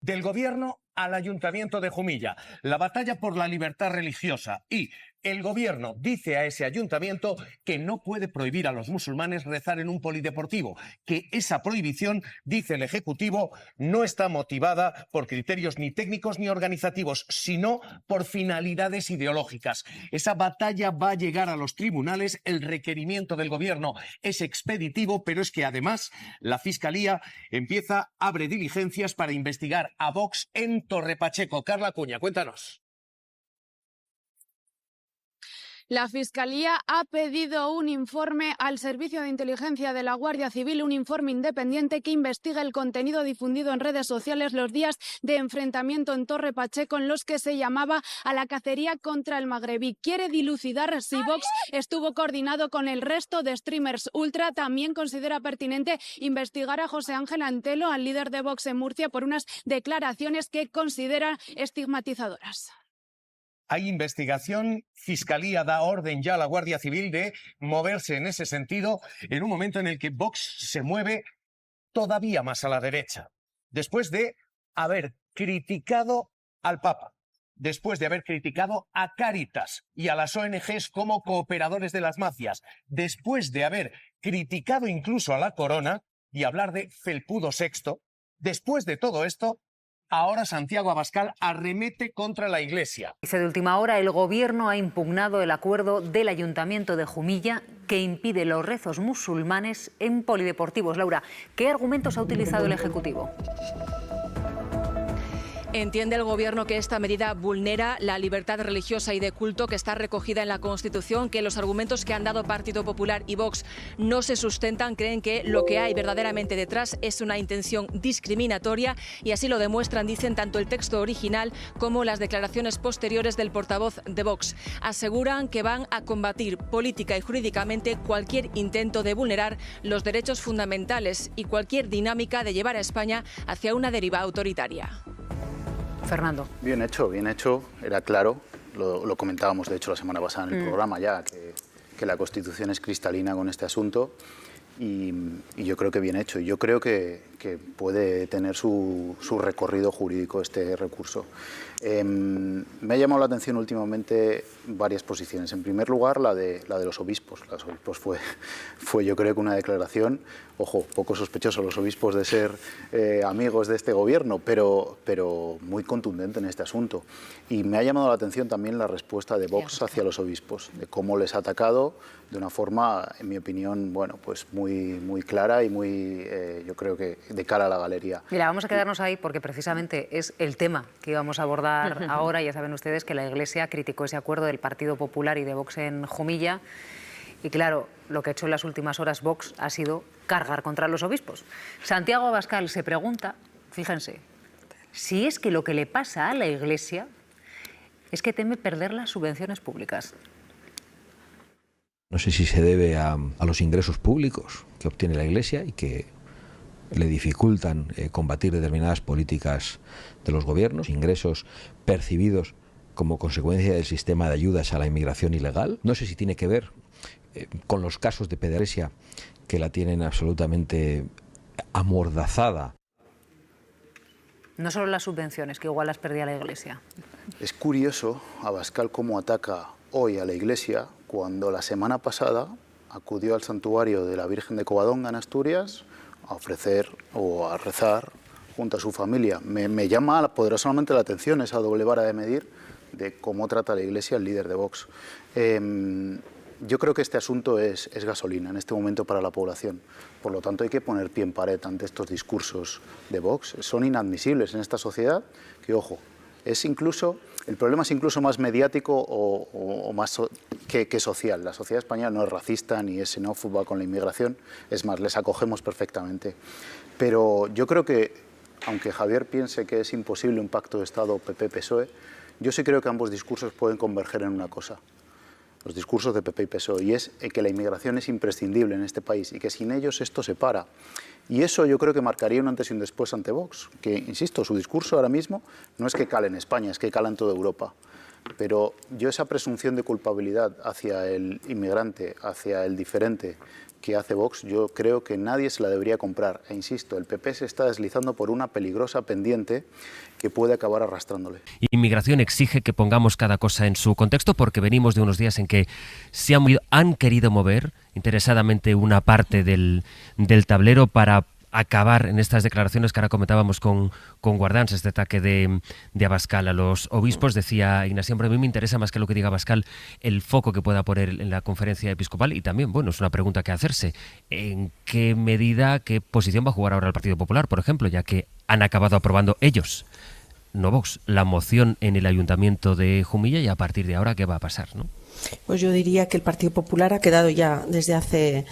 Del gobierno al ayuntamiento de Jumilla, la batalla por la libertad religiosa, y el gobierno dice a ese ayuntamiento que no puede prohibir a los musulmanes rezar en un polideportivo, que esa prohibición, dice el Ejecutivo, no está motivada por criterios ni técnicos ni organizativos, sino por finalidades ideológicas. Esa batalla va a llegar a los tribunales, el requerimiento del gobierno es expeditivo, pero es que además la Fiscalía abre diligencias para investigar a Vox en Torrepacheco. Carla Cuña, cuéntanos. La Fiscalía ha pedido un informe al Servicio de Inteligencia de la Guardia Civil, un informe independiente que investiga el contenido difundido en redes sociales los días de enfrentamiento en Torre Pacheco en los que se llamaba a la cacería contra el magrebí. Quiere dilucidar si Vox estuvo coordinado con el resto de streamers ultra. También considera pertinente investigar a José Ángel Antelo, al líder de Vox en Murcia, por unas declaraciones que considera estigmatizadoras. Hay investigación, Fiscalía da orden ya a la Guardia Civil de moverse en ese sentido en un momento en el que Vox se mueve todavía más a la derecha. Después de haber criticado al Papa, después de haber criticado a Cáritas y a las ONGs como cooperadores de las mafias, después de haber criticado incluso a la Corona y hablar de Felpudo VI, después de todo esto, ahora Santiago Abascal arremete contra la Iglesia. Dice de última hora, el Gobierno ha impugnado el acuerdo del Ayuntamiento de Jumilla que impide los rezos musulmanes en polideportivos. Laura, ¿qué argumentos ha utilizado el Ejecutivo? Entiende el Gobierno que esta medida vulnera la libertad religiosa y de culto que está recogida en la Constitución, que los argumentos que han dado Partido Popular y Vox no se sustentan. Creen que lo que hay verdaderamente detrás es una intención discriminatoria y así lo demuestran, dicen, tanto el texto original como las declaraciones posteriores del portavoz de Vox. Aseguran que van a combatir política y jurídicamente cualquier intento de vulnerar los derechos fundamentales y cualquier dinámica de llevar a España hacia una deriva autoritaria. Fernando. Bien hecho, era claro, lo comentábamos de hecho la semana pasada en el programa ya, que la Constitución es cristalina con este asunto y yo creo que bien hecho. Yo creo que puede tener su recorrido jurídico este recurso. Me ha llamado la atención últimamente varias posiciones. En primer lugar, la de los obispos. Los obispos fue yo creo que una declaración, ojo, poco sospechoso los obispos de ser amigos de este gobierno, pero muy contundente en este asunto. Y me ha llamado la atención también la respuesta de Vox hacia los obispos, de cómo les ha atacado de una forma, en mi opinión, bueno, pues muy clara y muy, yo creo que de cara a la galería. Mira, vamos a quedarnos ahí porque precisamente es el tema que íbamos a abordar ahora. Ya saben ustedes que la Iglesia criticó ese acuerdo del Partido Popular y de Vox en Jumilla. Y claro, lo que ha hecho en las últimas horas Vox ha sido cargar contra los obispos. Santiago Abascal se pregunta, fíjense, si es que lo que le pasa a la Iglesia es que teme perder las subvenciones públicas. No sé si se debe a los ingresos públicos que obtiene la Iglesia y que le dificultan combatir determinadas políticas de los gobiernos, ingresos percibidos como consecuencia del sistema de ayudas a la inmigración ilegal. No sé si tiene que ver con los casos de pederastia que la tienen absolutamente amordazada. No solo las subvenciones, que igual las perdía la Iglesia. Es curioso, Abascal, cómo ataca hoy a la Iglesia cuando la semana pasada acudió al santuario de la Virgen de Covadonga en Asturias a ofrecer o a rezar junto a su familia. Me llama poderosamente la atención esa doble vara de medir de cómo trata la Iglesia el líder de Vox. Yo creo que este asunto es gasolina en este momento para la población. Por lo tanto, hay que poner pie en pared ante estos discursos de Vox. Son inadmisibles en esta sociedad que, ojo, el problema es incluso más mediático o más que social. La sociedad española no es racista ni es xenófoba con la inmigración, es más, les acogemos perfectamente. Pero yo creo que, aunque Javier piense que es imposible un pacto de Estado PP-PSOE, yo sí creo que ambos discursos pueden converger en una cosa. Los discursos de PP y PSOE, y es que la inmigración es imprescindible en este país y que sin ellos esto se para. Y eso yo creo que marcaría un antes y un después ante Vox, que, insisto, su discurso ahora mismo no es que cale en España, es que cala en toda Europa. Pero yo esa presunción de culpabilidad hacia el inmigrante, hacia el diferente que hace Vox, yo creo que nadie se la debería comprar. E insisto, el PP se está deslizando por una peligrosa pendiente que puede acabar arrastrándole. Inmigración exige que pongamos cada cosa en su contexto, porque venimos de unos días en que han querido mover interesadamente una parte del tablero para acabar en estas declaraciones que ahora comentábamos con Guardans, este ataque de Abascal a los obispos. Decía Ignacio, a mí me interesa más que lo que diga Abascal el foco que pueda poner en la conferencia episcopal, y también, bueno, es una pregunta que hacerse, ¿en qué medida, qué posición va a jugar ahora el Partido Popular, por ejemplo, ya que han acabado aprobando ellos, no Vox, la moción en el Ayuntamiento de Jumilla, y a partir de ahora qué va a pasar, ¿no? Pues yo diría que el Partido Popular ha quedado ya desde hace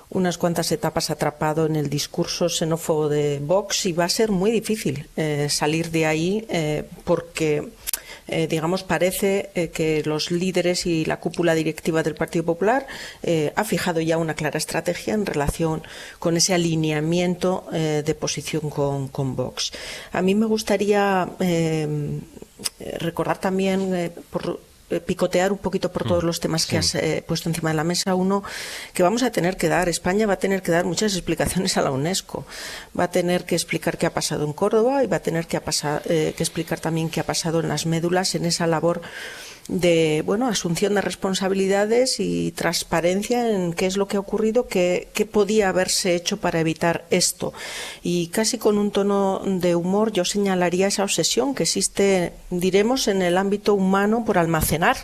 unas cuantas etapas atrapado en el discurso xenófobo de Vox, y va a ser muy difícil salir de ahí porque digamos, parece que los líderes y la cúpula directiva del Partido Popular ha fijado ya una clara estrategia en relación con ese alineamiento de posición con Vox. A mí me gustaría recordar también picotear un poquito por todos los temas que has puesto encima de la mesa. Uno, que vamos a tener que dar, España va a tener que dar muchas explicaciones a la UNESCO. Va a tener que explicar qué ha pasado en Córdoba y va a tener que explicar también qué ha pasado en las médulas, en esa labor de asunción de responsabilidades y transparencia en qué es lo que ha ocurrido, qué podía haberse hecho para evitar esto. Y casi con un tono de humor yo señalaría esa obsesión que existe, diremos, en el ámbito humano por almacenar,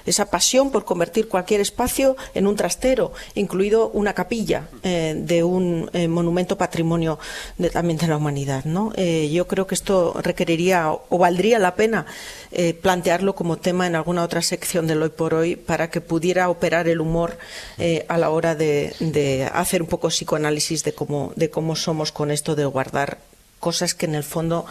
esa pasión por convertir cualquier espacio en un trastero, incluido una capilla de un monumento patrimonio también de la humanidad, ¿no? Yo creo que esto requeriría o valdría la pena plantearlo como tema en alguna otra sección del Hoy por Hoy, para que pudiera operar el humor a la hora de hacer un poco psicoanálisis de cómo somos con esto de guardar cosas que en el fondo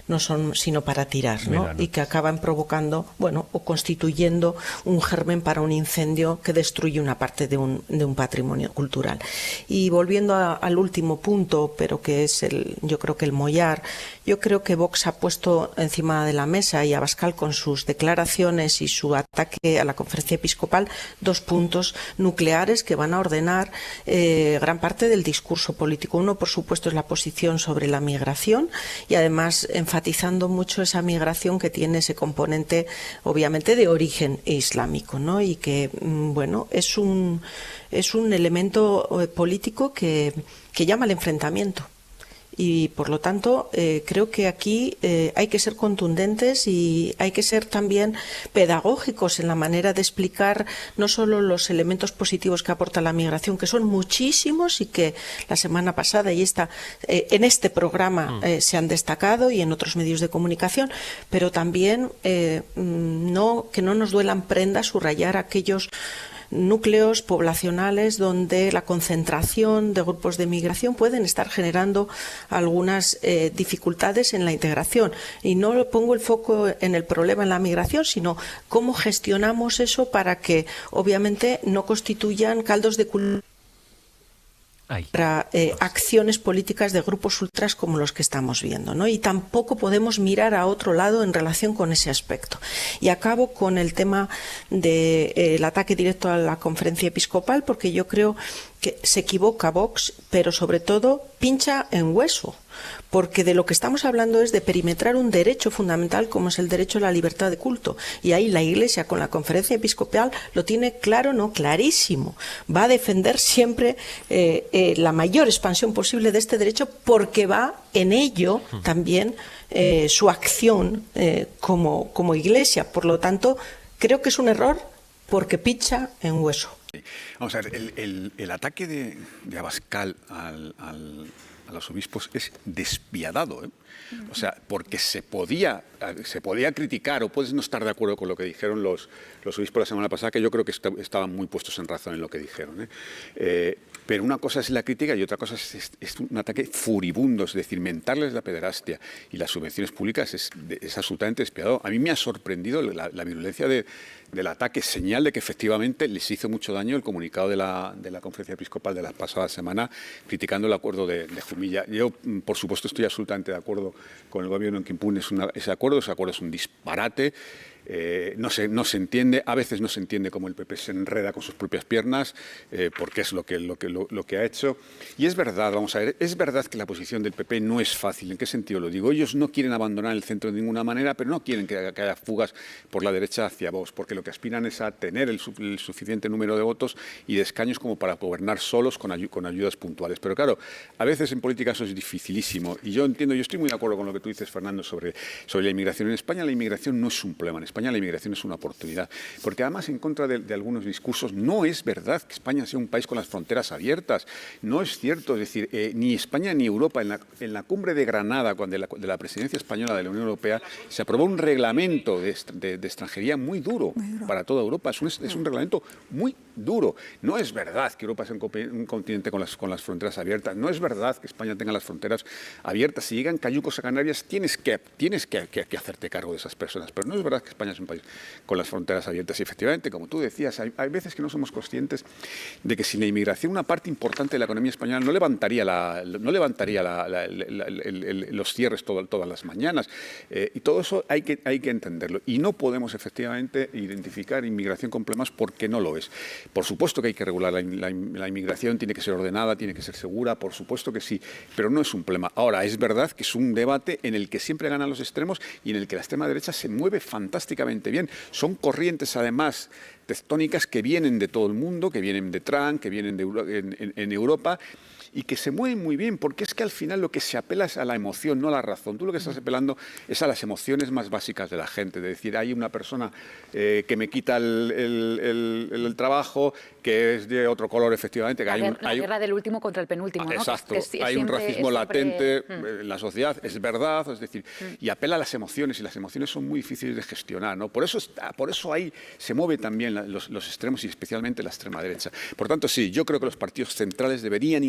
no son sino para tirar, ¿no? Y que acaban provocando, o constituyendo un germen para un incendio que destruye una parte de un patrimonio cultural. Y volviendo al último punto, pero que es yo creo que el mollar, yo creo que Vox ha puesto encima de la mesa, y Abascal con sus declaraciones y su ataque a la conferencia episcopal, dos puntos nucleares que van a ordenar gran parte del discurso político. Uno, por supuesto, es la posición sobre la migración, y además enfatizando mucho esa migración que tiene ese componente, obviamente, de origen islámico, ¿no? Y que, es un elemento político que llama al enfrentamiento. Y, por lo tanto, creo que aquí hay que ser contundentes y hay que ser también pedagógicos en la manera de explicar no solo los elementos positivos que aporta la migración, que son muchísimos y que la semana pasada y en este programa se han destacado, y en otros medios de comunicación, pero también que no nos duelan prendas subrayar aquellos núcleos poblacionales donde la concentración de grupos de migración pueden estar generando algunas dificultades en la integración. Y no pongo el foco en el problema en la migración, sino cómo gestionamos eso para que, obviamente, no constituyan caldos de cultivo para acciones políticas de grupos ultras como los que estamos viendo, ¿no? Y tampoco podemos mirar a otro lado en relación con ese aspecto. Y acabo con el tema del ataque directo a la conferencia episcopal, porque yo creo que se equivoca Vox, pero sobre todo pincha en hueso, porque de lo que estamos hablando es de perimetrar un derecho fundamental como es el derecho a la libertad de culto, y ahí la Iglesia con la conferencia episcopal lo tiene claro, no clarísimo, va a defender siempre la mayor expansión posible de este derecho, porque va en ello también su acción como Iglesia. Por lo tanto, creo que es un error porque pincha en hueso. Vamos a ver, el ataque de Abascal a los obispos es despiadado, ¿eh? O sea, porque se podía criticar, o puedes no estar de acuerdo con lo que dijeron los obispos la semana pasada, que yo creo que estaban muy puestos en razón en lo que dijeron, ¿eh? Pero una cosa es la crítica y otra cosa es un ataque furibundo, es decir, mentarles la pederastia y las subvenciones públicas es absolutamente despiadado. A mí me ha sorprendido la virulencia de del ataque, señal de que efectivamente les hizo mucho daño el comunicado de la Conferencia Episcopal de la pasada semana criticando el acuerdo de Jumilla. Yo, por supuesto, estoy absolutamente de acuerdo con el Gobierno en que impune ese acuerdo es un disparate. No se entiende, a veces no se entiende cómo el PP se enreda con sus propias piernas, porque es lo que ha hecho. Y es verdad, vamos a ver, es verdad que la posición del PP no es fácil. ¿En qué sentido lo digo? Ellos no quieren abandonar el centro de ninguna manera, pero no quieren que haya fugas por la derecha hacia Vox, porque lo que aspiran es a tener el suficiente número de votos y de escaños como para gobernar solos con ayudas puntuales. Pero claro, a veces en política eso es dificilísimo. Y yo estoy muy de acuerdo con lo que tú dices, Fernando, sobre la inmigración. En España la inmigración no es un problema. En España la inmigración es una oportunidad, porque además en contra de algunos discursos no es verdad que España sea un país con las fronteras abiertas, no es cierto, es decir, ni España ni Europa. En la cumbre de Granada, de la presidencia española de la Unión Europea, se aprobó un reglamento de extranjería muy duro para toda Europa, es un reglamento muy duro. No es verdad que Europa sea un continente con las fronteras abiertas, no es verdad que España tenga las fronteras abiertas. Si llegan cayucos a Canarias tienes que hacerte cargo de esas personas, pero no es verdad que España es un país con las fronteras abiertas. Y efectivamente, como tú decías, hay veces que no somos conscientes de que sin la inmigración una parte importante de la economía española no levantaría los cierres todas las mañanas. Y todo eso hay que entenderlo. Y no podemos efectivamente identificar inmigración con problemas porque no lo es. Por supuesto que hay que regular la inmigración, tiene que ser ordenada, tiene que ser segura, por supuesto que sí, pero no es un problema. Ahora, es verdad que es un debate en el que siempre ganan los extremos y en el que la extrema derecha se mueve fantásticamente bien. Son corrientes, además, tectónicas que vienen de todo el mundo, que vienen de Trump, que vienen en Europa, y que se mueven muy bien, porque es que al final lo que se apela es a la emoción, no a la razón. Tú lo que estás apelando es a las emociones más básicas de la gente, de decir, hay una persona que me quita el trabajo, que es de otro color, efectivamente. La guerra del último contra el penúltimo, ¿no? Exacto, hay un racismo latente en la sociedad, es verdad, es decir, y apela a las emociones, y las emociones son muy difíciles de gestionar, ¿no? Por eso ahí se mueve también los extremos y especialmente la extrema derecha. Por tanto, sí, yo creo que los partidos centrales deberían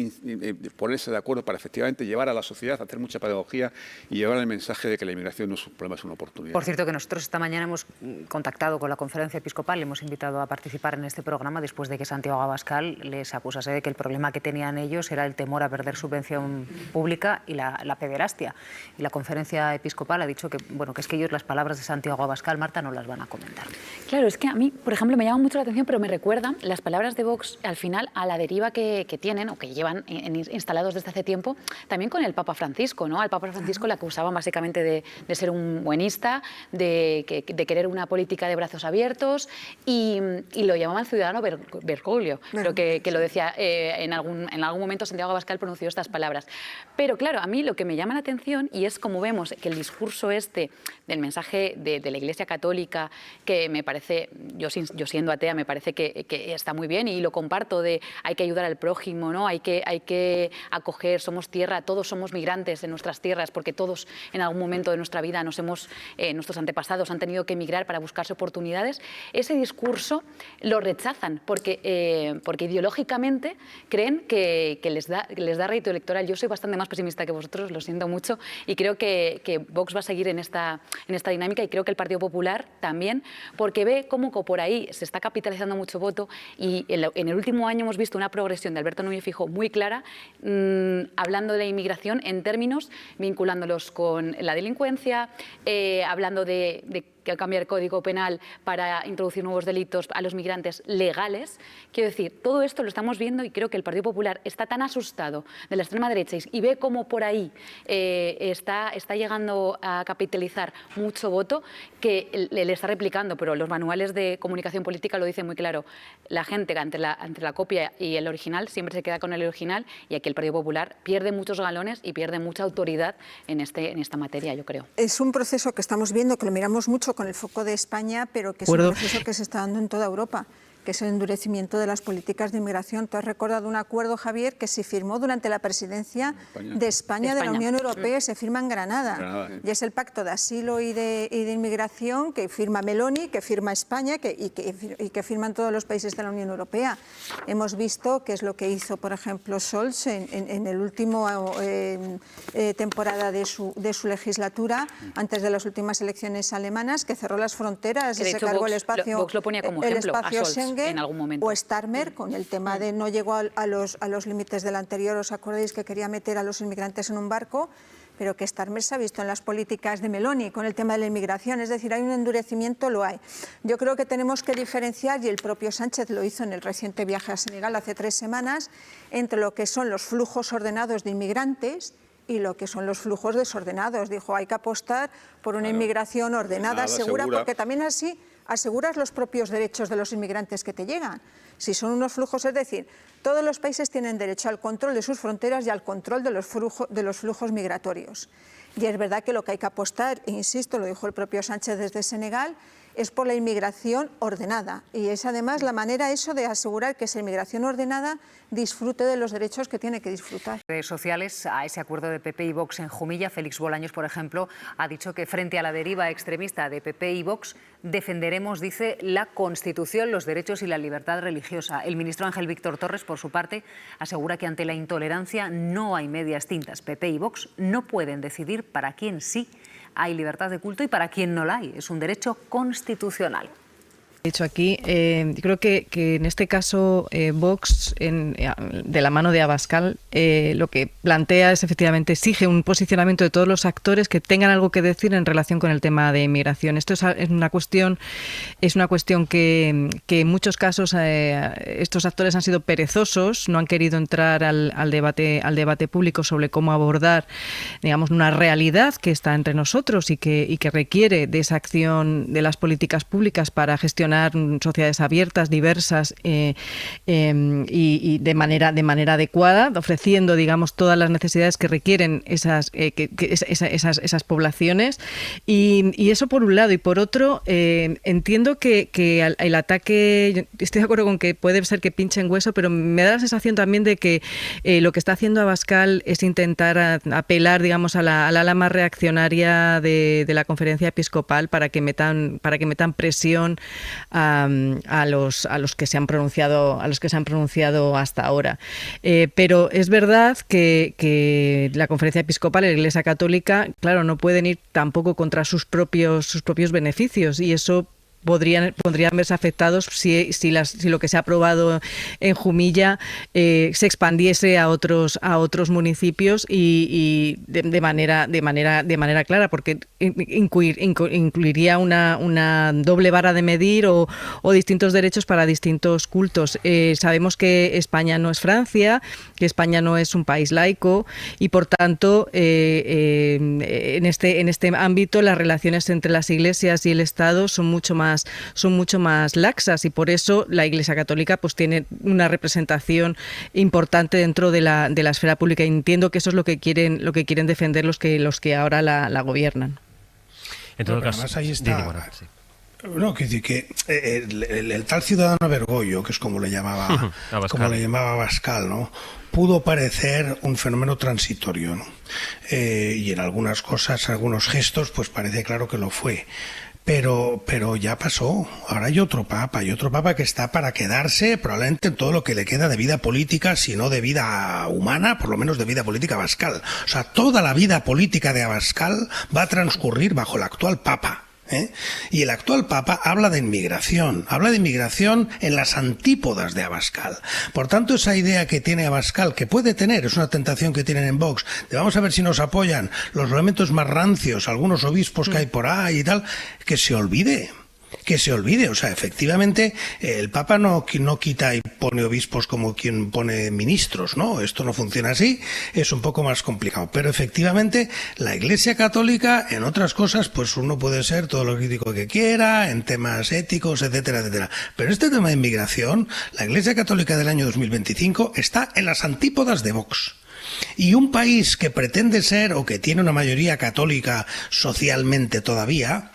ponerse de acuerdo para efectivamente llevar a la sociedad a hacer mucha pedagogía y llevar el mensaje de que la inmigración no es un problema, es una oportunidad. Por cierto, que nosotros esta mañana hemos contactado con la Conferencia Episcopal, le hemos invitado a participar en este programa después de que Santiago Abascal les acusase de que el problema que tenían ellos era el temor a perder subvención pública y la pederastia. Y la Conferencia Episcopal ha dicho que es que ellos las palabras de Santiago Abascal, Marta, no las van a comentar. Claro, es que a mí, por ejemplo, me llama mucho la atención, pero me recuerdan las palabras de Vox al final a la deriva que tienen o que llevan instalados desde hace tiempo, también con el Papa Francisco, ¿no? Al Papa Francisco le acusaban básicamente de ser un buenista, de querer una política de brazos abiertos y lo llamaban ciudadano Bergoglio. Creo que lo decía en algún momento Santiago Abascal pronunció estas palabras. Pero claro, a mí lo que me llama la atención y es como vemos que el discurso del mensaje de la Iglesia Católica, que me parece, yo siendo atea, me parece que está muy bien y lo comparto, de hay que ayudar al prójimo, ¿no? Hay que acoger, somos tierra, todos somos migrantes en nuestras tierras, porque todos en algún momento de nuestra vida nuestros antepasados han tenido que emigrar para buscarse oportunidades. Ese discurso lo rechazan porque ideológicamente creen que les da rédito electoral. Yo soy bastante más pesimista que vosotros, lo siento mucho, y creo que Vox va a seguir en esta dinámica, y creo que el Partido Popular también, porque ve cómo por ahí se está capitalizando mucho voto, y en el último año hemos visto una progresión de Alberto Núñez Feijóo muy clara, hablando de la inmigración en términos vinculándolos con la delincuencia, hablando de cambiar el Código Penal para introducir nuevos delitos a los migrantes legales. Quiero decir, todo esto lo estamos viendo, y creo que el Partido Popular está tan asustado de la extrema derecha y ve cómo por ahí está llegando a capitalizar mucho voto, que le está replicando, pero los manuales de comunicación política lo dicen muy claro. La gente entre la copia y el original siempre se queda con el original, y aquí el Partido Popular pierde muchos galones y pierde mucha autoridad en esta materia, yo creo. Es un proceso que estamos viendo, que lo miramos mucho con el foco de España, pero que es un proceso que se está dando en toda Europa. que es el endurecimiento de las políticas de inmigración. Tú has recordado un acuerdo, Javier, que se firmó durante la presidencia de España de la Unión Europea y se firma en Granada. Y es el Pacto de Asilo y de Inmigración que firma Meloni, que firma España y que firman todos los países de la Unión Europea. Hemos visto qué es lo que hizo, por ejemplo, Scholz en el último temporada de su legislatura, antes de las últimas elecciones alemanas, que cerró las fronteras y se cargó el espacio. Vox lo ponía como ejemplo a Scholz en algún momento. O Starmer, con el tema de no llegó a los límites del anterior, ¿os acordáis que quería meter a los inmigrantes en un barco? Pero que Starmer se ha visto en las políticas de Meloni con el tema de la inmigración, es decir, hay un endurecimiento, lo hay. Yo creo que tenemos que diferenciar, y el propio Sánchez lo hizo en el reciente viaje a Senegal hace 3 semanas, entre lo que son los flujos ordenados de inmigrantes y lo que son los flujos desordenados. Dijo, hay que apostar por una inmigración ordenada, segura, porque también así aseguras los propios derechos de los inmigrantes que te llegan. Si son unos flujos, es decir, todos los países tienen derecho al control de sus fronteras y al control de los flujos migratorios. Y es verdad que lo que hay que apostar, e insisto, lo dijo el propio Sánchez desde Senegal, es por la inmigración ordenada. Y es además la manera de asegurar que esa inmigración ordenada disfrute de los derechos que tiene que disfrutar. Redes sociales a ese acuerdo de PP y Vox en Jumilla, Félix Bolaños, por ejemplo, ha dicho que frente a la deriva extremista de PP y Vox defenderemos, dice, la Constitución, los derechos y la libertad religiosa. El ministro Ángel Víctor Torres, por su parte, asegura que ante la intolerancia no hay medias tintas. PP y Vox no pueden decidir para quién sí hay libertad de culto y para quién no la hay. Es un derecho constitucional. De hecho, aquí creo que en este caso Vox, de la mano de Abascal, lo que plantea es efectivamente exige un posicionamiento de todos los actores que tengan algo que decir en relación con el tema de inmigración. Esto es una cuestión que en muchos casos estos actores han sido perezosos, no han querido entrar al debate público sobre cómo abordar, digamos, una realidad que está entre nosotros y que requiere de esa acción de las políticas públicas para gestionar sociedades abiertas, diversas y de manera adecuada, ofreciendo, digamos, todas las necesidades que requieren esas poblaciones. Y eso por un lado. Y por otro, entiendo que el ataque, estoy de acuerdo con que puede ser que pinche en hueso, pero me da la sensación también de que lo que está haciendo Abascal es intentar apelar, digamos, al ala más reaccionaria de la conferencia episcopal para que metan presión a los que se han pronunciado hasta ahora. Pero es verdad que la conferencia episcopal y la Iglesia Católica, claro, no pueden ir tampoco contra sus propios beneficios, y eso podrían verse afectados si lo que se ha aprobado en Jumilla se expandiese a otros municipios y de manera clara, porque incluiría una doble vara de medir o distintos derechos para distintos cultos. Sabemos que España no es Francia, que España no es un país laico, y por tanto en este ámbito las relaciones entre las iglesias y el Estado son mucho más laxas, y por eso la Iglesia Católica pues tiene una representación importante dentro de la esfera pública, y entiendo que eso es lo que quieren defender los que ahora la gobiernan. En todo caso, además ahí está. No, que el tal ciudadano Bergoglio, que es como le llamaba Abascal, ¿no?, pudo parecer un fenómeno transitorio, ¿no? Y en algunas cosas, algunos gestos, pues parece claro que lo fue. Pero ya pasó. Ahora hay otro papa que está para quedarse probablemente en todo lo que le queda de vida política, si no de vida humana, por lo menos de vida política Abascal. O sea, toda la vida política de Abascal va a transcurrir bajo el actual papa. Y el actual papa habla de inmigración en las antípodas de Abascal. Por tanto, esa idea que tiene Abascal, que puede tener, es una tentación que tienen en Vox, de vamos a ver si nos apoyan los elementos más rancios, algunos obispos que hay por ahí y tal, que se olvide. O sea, efectivamente, el Papa no quita y pone obispos como quien pone ministros, ¿no? Esto no funciona así, es un poco más complicado. Pero efectivamente, la Iglesia Católica, en otras cosas, pues uno puede ser todo lo crítico que quiera, en temas éticos, etcétera, etcétera. Pero este tema de inmigración, la Iglesia Católica del año 2025 está en las antípodas de Vox. Y un país que pretende ser, o que tiene una mayoría católica socialmente todavía,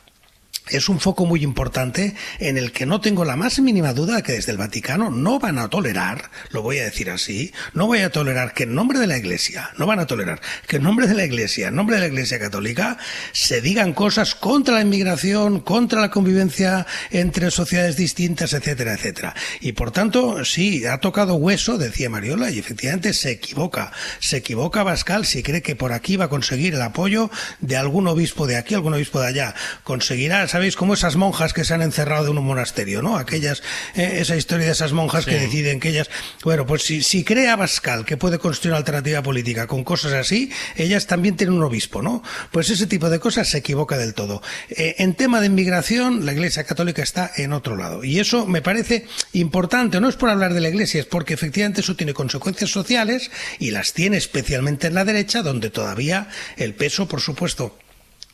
es un foco muy importante en el que no tengo la más mínima duda de que desde el Vaticano no van a tolerar, lo voy a decir así, no voy a tolerar que en nombre de la Iglesia, no van a tolerar que en nombre de la Iglesia, en nombre de la Iglesia Católica, se digan cosas contra la inmigración, contra la convivencia entre sociedades distintas, etcétera, etcétera. Y por tanto, sí, ha tocado hueso, decía Mariola, y efectivamente se equivoca Abascal si cree que por aquí va a conseguir el apoyo de algún obispo de aquí, algún obispo de allá. Conseguirá, ¿sabéis? Como esas monjas que se han encerrado en un monasterio, ¿no? Aquellas, esa historia de esas monjas que deciden que ellas... Bueno, pues si cree Abascal que puede construir una alternativa política con cosas así, ellas también tienen un obispo, ¿no? Pues ese tipo de cosas se equivoca del todo. En tema de inmigración, la Iglesia Católica está en otro lado. Y eso me parece importante, no es por hablar de la Iglesia, es porque efectivamente eso tiene consecuencias sociales y las tiene especialmente en la derecha, donde todavía el peso, por supuesto,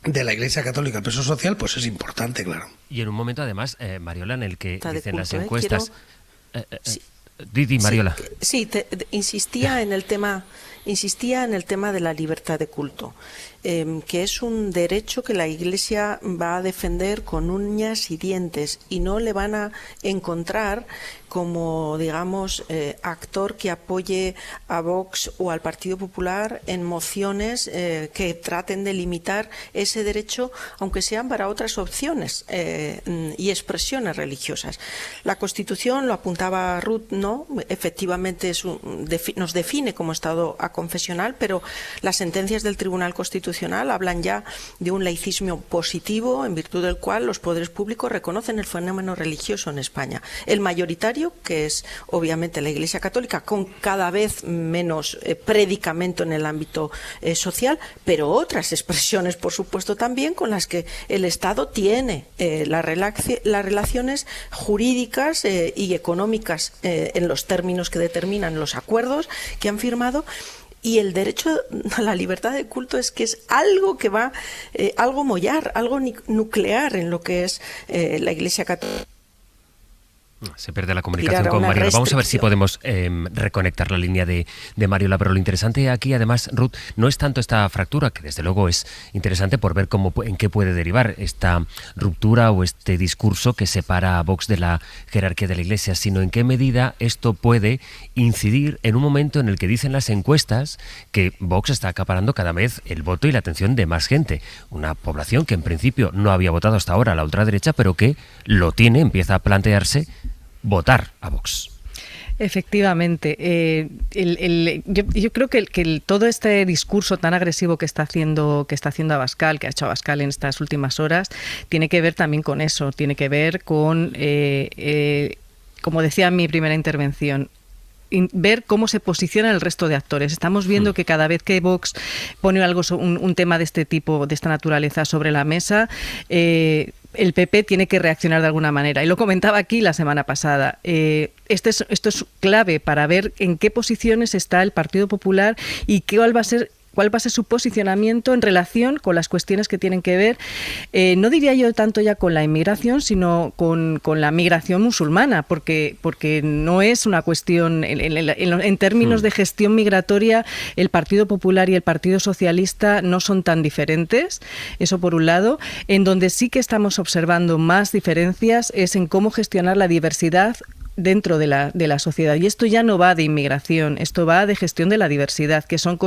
de la Iglesia Católica, el peso social, pues es importante, claro. Y en un momento, además, Mariola, en el que Está dicen culto, las encuestas... Sí. Didi, Mariola. Sí, insistía en el tema de la libertad de culto, que es un derecho que la Iglesia va a defender con uñas y dientes, y no le van a encontrar como, digamos, actor que apoye a Vox o al Partido Popular en mociones que traten de limitar ese derecho, aunque sean para otras opciones y expresiones religiosas. La Constitución, lo apuntaba Ruth, no, efectivamente nos define como Estado aconfesional, pero las sentencias del Tribunal Constitucional hablan ya de un laicismo positivo, en virtud del cual los poderes públicos reconocen el fenómeno religioso en España. El mayoritario, que es obviamente la Iglesia Católica, con cada vez menos predicamento en el ámbito social, pero otras expresiones, por supuesto, también con las que el Estado tiene las relaciones jurídicas y económicas en los términos que determinan los acuerdos que han firmado. Y el derecho a la libertad de culto es que es algo que va, algo mollar, algo nuclear en lo que es la Iglesia Católica. Se pierde la comunicación con Mariola. Vamos a ver si podemos reconectar la línea de Mariola. Pero lo interesante aquí, además, Ruth, no es tanto esta fractura, que desde luego es interesante por ver en qué puede derivar esta ruptura o este discurso que separa a Vox de la jerarquía de la Iglesia, sino en qué medida esto puede incidir en un momento en el que dicen las encuestas que Vox está acaparando cada vez el voto y la atención de más gente. Una población que en principio no había votado hasta ahora a la ultraderecha, pero que lo tiene, empieza a plantearse votar a Vox. Efectivamente, yo creo que todo este discurso tan agresivo que está haciendo Abascal, que ha hecho Abascal en estas últimas horas, tiene que ver también con eso, tiene que ver con, como decía en mi primera intervención, ver cómo se posiciona el resto de actores. Estamos viendo que cada vez que Vox pone un tema de este tipo, de esta naturaleza sobre la mesa, el PP tiene que reaccionar de alguna manera. Y lo comentaba aquí la semana pasada. Esto es clave para ver en qué posiciones está el Partido Popular y cuál va a ser su posicionamiento en relación con las cuestiones que tienen que ver, no diría yo tanto ya con la inmigración, sino con la migración musulmana, porque no es una cuestión, en términos de gestión migratoria, el Partido Popular y el Partido Socialista no son tan diferentes, eso por un lado. En donde sí que estamos observando más diferencias es en cómo gestionar la diversidad dentro de la sociedad. Y esto ya no va de inmigración, esto va de gestión de la diversidad, que son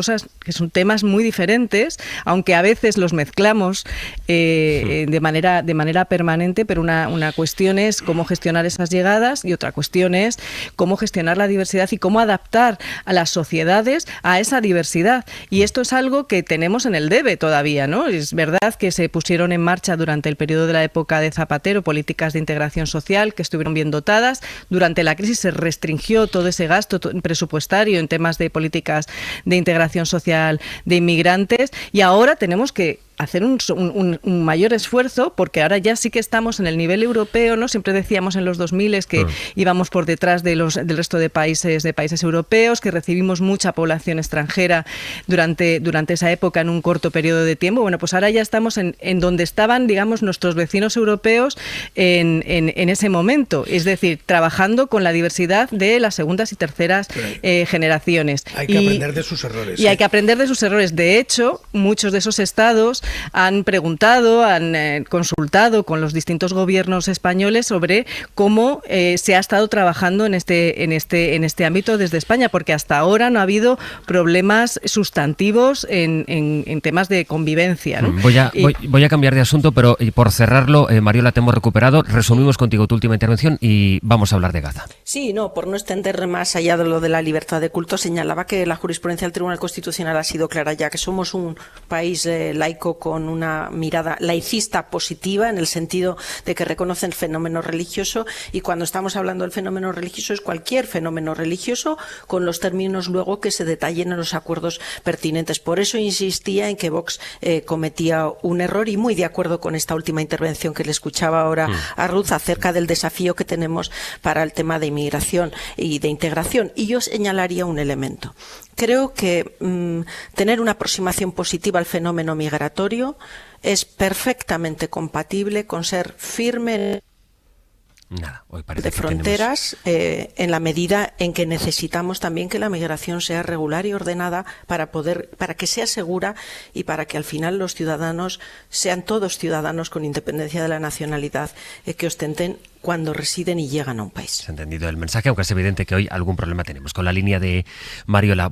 temas muy diferentes, aunque a veces los mezclamos de manera permanente, pero una cuestión es cómo gestionar esas llegadas y otra cuestión es cómo gestionar la diversidad y cómo adaptar a las sociedades a esa diversidad. Y esto es algo que tenemos en el debe todavía, ¿no? Es verdad que se pusieron en marcha durante el periodo de la época de Zapatero políticas de integración social que estuvieron bien dotadas. Durante la crisis se restringió todo ese gasto presupuestario en temas de políticas de integración social de inmigrantes y ahora tenemos que hacer un mayor esfuerzo, porque ahora ya sí que estamos en el nivel europeo, ¿no? Siempre decíamos en los 2000 que íbamos por detrás del resto de países europeos, que recibimos mucha población extranjera durante esa época en un corto periodo de tiempo. Bueno, pues ahora ya estamos en donde estaban, digamos, nuestros vecinos europeos en ese momento, es decir, trabajando con la diversidad de las segundas y terceras generaciones. Hay que aprender de sus errores. Y hay que aprender de sus errores. De hecho, muchos de esos estados han preguntado, han consultado con los distintos gobiernos españoles sobre cómo se ha estado trabajando en este ámbito desde España, porque hasta ahora no ha habido problemas sustantivos en temas de convivencia, ¿no? Voy a cambiar de asunto, pero por cerrarlo, Mariola, te hemos recuperado. Resumimos contigo tu última intervención y vamos a hablar de Gaza. Sí, no, por no extender más allá de lo de la libertad de culto, señalaba que la jurisprudencia del Tribunal Constitucional ha sido clara ya, que somos un país laico con una mirada laicista positiva, en el sentido de que reconoce el fenómeno religioso, y cuando estamos hablando del fenómeno religioso es cualquier fenómeno religioso, con los términos luego que se detallen en los acuerdos pertinentes. Por eso insistía en que Vox cometía un error, y muy de acuerdo con esta última intervención que le escuchaba ahora a Ruth acerca del desafío que tenemos para el tema de inmigración y de integración. Y yo señalaría un elemento. Creo que tener una aproximación positiva al fenómeno migratorio es perfectamente compatible con ser firme de fronteras en la medida en que necesitamos también que la migración sea regular y ordenada para que sea segura y para que al final los ciudadanos sean todos ciudadanos con independencia de la nacionalidad que ostenten cuando residen y llegan a un país. Se ha entendido el mensaje, aunque es evidente que hoy algún problema tenemos con la línea de Mariola.